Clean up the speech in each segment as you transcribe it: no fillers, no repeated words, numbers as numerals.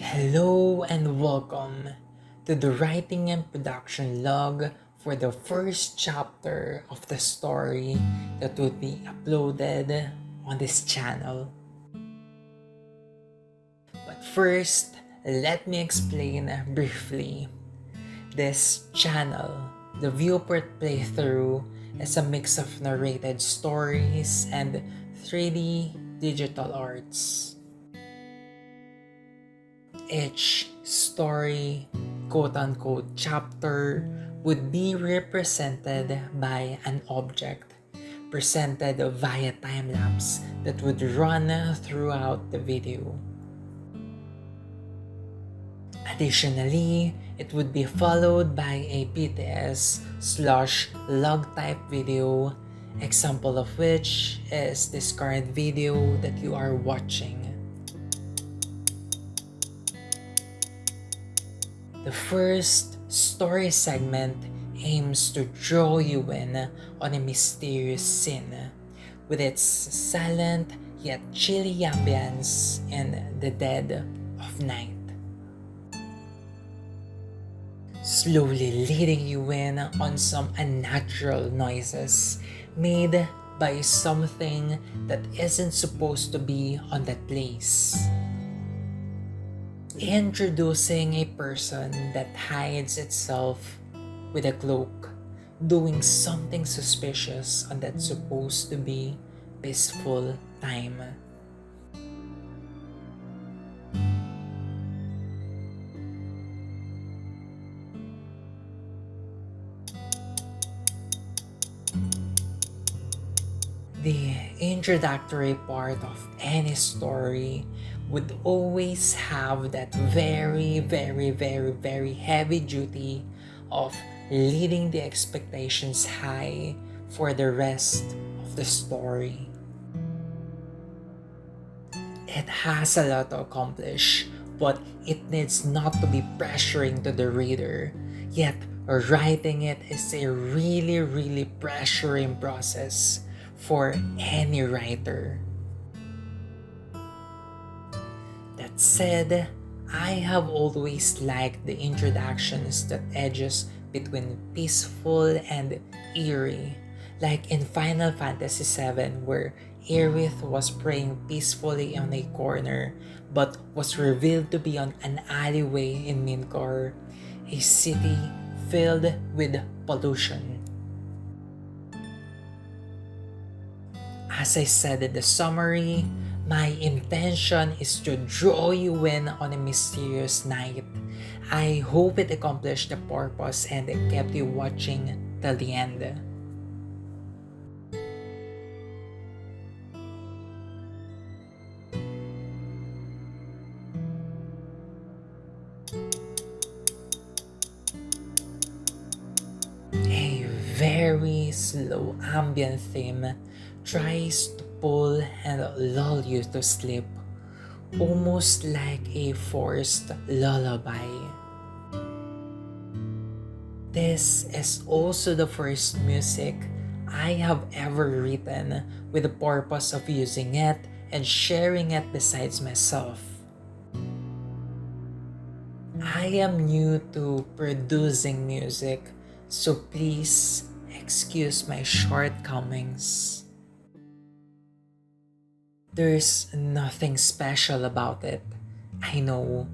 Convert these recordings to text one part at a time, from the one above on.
Hello and welcome to the writing and production log for the first chapter of the story that will be uploaded on this channel. But first, let me explain briefly. This channel, the Viewport playthrough, is a mix of narrated stories and 3D digital arts. Each story, quote unquote, chapter would be represented by an object presented via time lapse that would run throughout the video. Additionally, it would be followed by a BTS/log type video, example of which is this current video that you are watching. The first story segment aims to draw you in on a mysterious scene with its silent yet chilly ambience in the dead of night, slowly leading you in on some unnatural noises made by something that isn't supposed to be on that place. Introducing a person that hides itself with a cloak, doing something suspicious on that supposed to be peaceful time. The introductory part of any story would always have that very heavy duty of leading the expectations high for the rest of the story. It has a lot to accomplish, but it needs not to be pressuring to the reader. Yet, writing it is a really pressuring process for any writer. That said, I have always liked the introductions that edges between peaceful and eerie, like in Final Fantasy VII where Aerith was praying peacefully on a corner but was revealed to be on an alleyway in Minkor, a city filled with pollution. As I said in the summary, my intention is to draw you in on a mysterious night. I hope it accomplished the purpose and it kept you watching till the end. A very slow ambient theme tries to pull and lull you to sleep, almost like a forced lullaby. This is also the first music I have ever written with the purpose of using it and sharing it besides myself. I am new to producing music, so please excuse my shortcomings. There's nothing special about it, I know,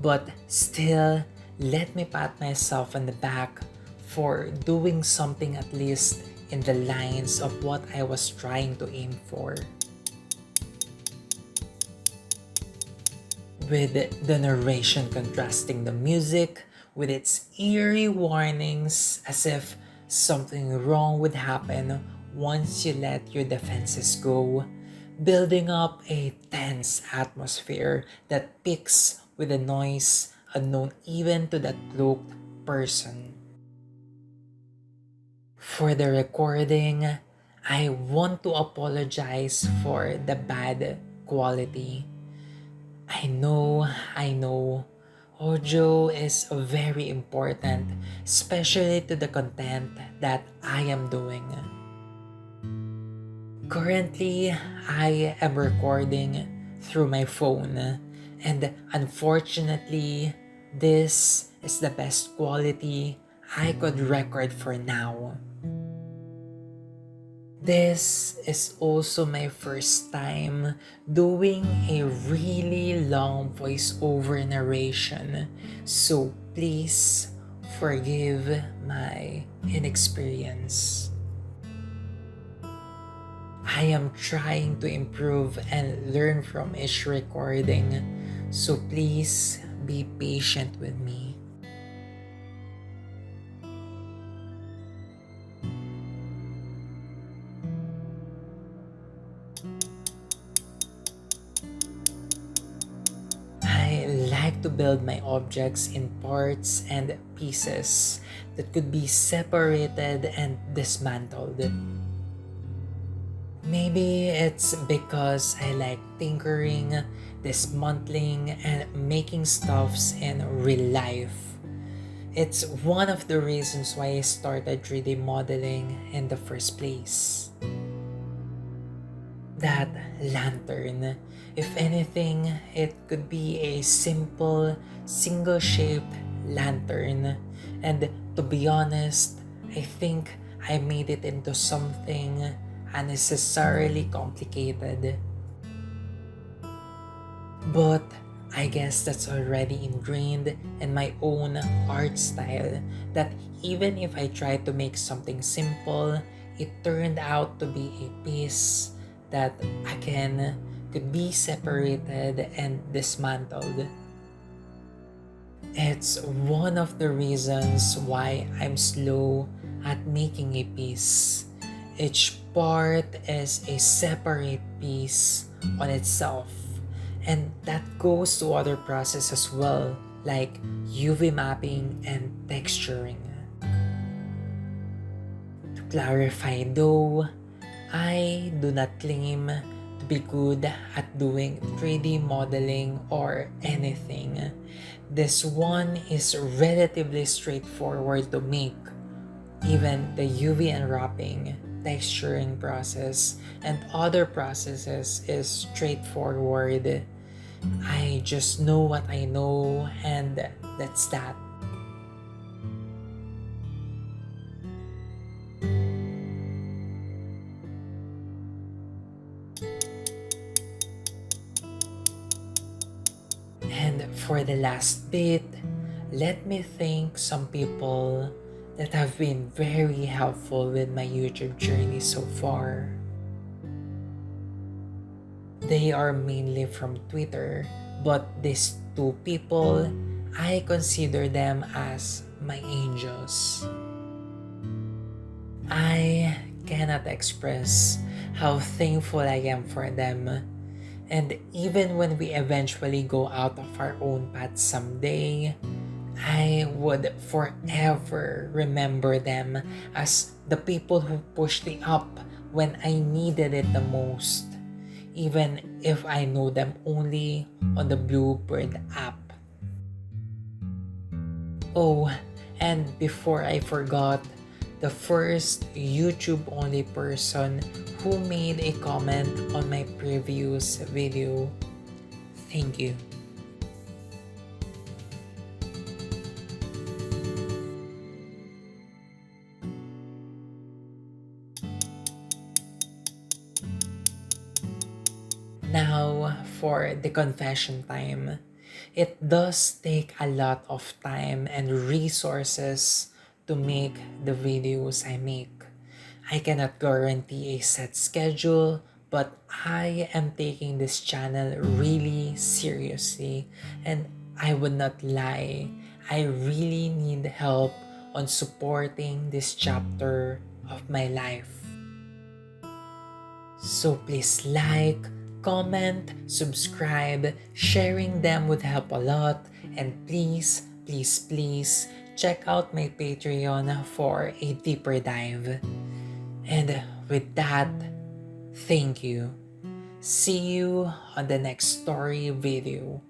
but still, let me pat myself on the back for doing something at least in the lines of what I was trying to aim for. With the narration contrasting the music with its eerie warnings as if something wrong would happen once you let your defenses go, building up a tense atmosphere that peaks with a noise unknown even to that cloaked person. For the recording, I want to apologize for the bad quality. I know, audio is very important, especially to the content that I am doing. Currently, I am recording through my phone, And unfortunately, this is the best quality I could record for now. This is also my first time doing a really long voiceover narration, so please forgive my inexperience. I am trying to improve and learn from each recording, so please be patient with me. I like to build my objects in parts and pieces that could be separated and dismantled. Maybe it's because I like tinkering, dismantling, and making stuffs in real life. It's one of the reasons why I started 3D modeling in the first place. That lantern, if anything, it could be a simple, single shaped lantern. And to be honest, I think I made it into something unnecessarily complicated. But I guess that's already ingrained in my own art style, that even if I tried to make something simple, it turned out to be a piece that again could be separated and dismantled. It's one of the reasons why I'm slow at making a piece. Each part is a separate piece on itself. And that goes to other processes as well, like UV mapping and texturing. To clarify though, I do not claim to be good at doing 3D modeling or anything. This one is relatively straightforward to make. Even the UV unwrapping, texturing process, and other processes is straightforward. I just know what I know, and that's that. And for the last bit, let me thank some people that have been very helpful with my YouTube journey so far. They are mainly from Twitter, but these two people, I consider them as my angels. I cannot express how thankful I am for them. And even when we eventually go out of our own path someday, I would forever remember them as the people who pushed me up when I needed it the most, even if I know them only on the Bluebird app. Oh, and before I forgot, the first YouTube only person who made a comment on my previous video. Thank you. Now, for the confession time. It does take a lot of time and resources to make the videos I make. I cannot guarantee a set schedule, but I am taking this channel really seriously, and I would not lie, I really need help on supporting this chapter of my life. So please like, comment, subscribe, sharing them would help a lot, and please, please, please check out my Patreon for a deeper dive. And with that, thank you. See you on the next story video.